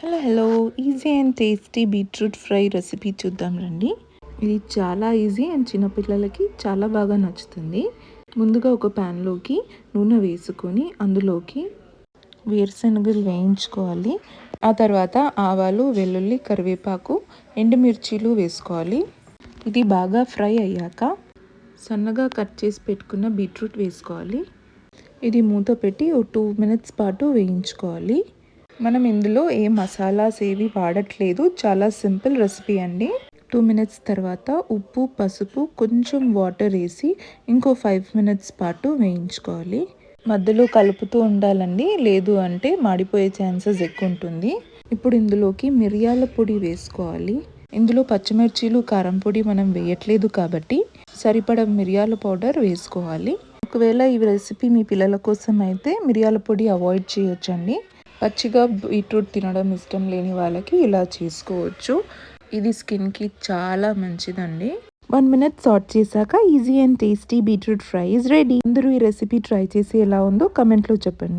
Hello easy and tasty beetroot fry recipe చూద్దాం రండి. ఇది చాలా ఈజీ అండ్ చిన్నపిల్లలకి చాలా బాగా నచ్చుతుంది. ముందుగా ఒక ప్యాన్లోకి నూనె వేసుకొని అందులోకి వేరుశనగలు వేయించుకోవాలి. ఆ తర్వాత ఆవాలు, వెల్లుల్లి, కరివేపాకు, ఎండుమిర్చీలు వేసుకోవాలి. ఇది బాగా ఫ్రై అయ్యాక సన్నగా కట్ చేసి పెట్టుకున్న బీట్రూట్ వేసుకోవాలి. ఇది మూత పెట్టి ఒక 2 minutes పాటు వేయించుకోవాలి. మనం ఇందులో ఏ మసాలాస్ ఏవి వాడట్లేదు, చాలా సింపుల్ రెసిపీ అండి. 2 minutes తర్వాత ఉప్పు, పసుపు, కొంచెం వాటర్ వేసి ఇంకో 5 minutes పాటు వేయించుకోవాలి. మధ్యలో కలుపుతూ ఉండాలండి, లేదు అంటే మాడిపోయే ఛాన్సెస్ ఎక్కువ ఉంటుంది. ఇప్పుడు ఇందులోకి మిరియాల పొడి వేసుకోవాలి. ఇందులో పచ్చిమిర్చీలు, కారం పొడి మనం వేయట్లేదు కాబట్టి సరిపడా మిరియాల పౌడర్ వేసుకోవాలి. ఒకవేళ ఈ రెసిపీ మీ పిల్లల కోసం అయితే మిరియాల పొడి అవాయిడ్ చేయొచ్చండి. పచ్చిగా బీట్రూట్ తినడం ఇష్టం లేని వాళ్ళకి ఇలా చేసుకోవచ్చు. ఇది స్కిన్కి చాలా మంచిదండి. 1 minute సాట్ చేశాక easy and tasty beetroot fry is ready. అందరూ ఈ రెసిపీ ట్రై చేసి ఎలా ఉందో కమెంట్లో చెప్పండి.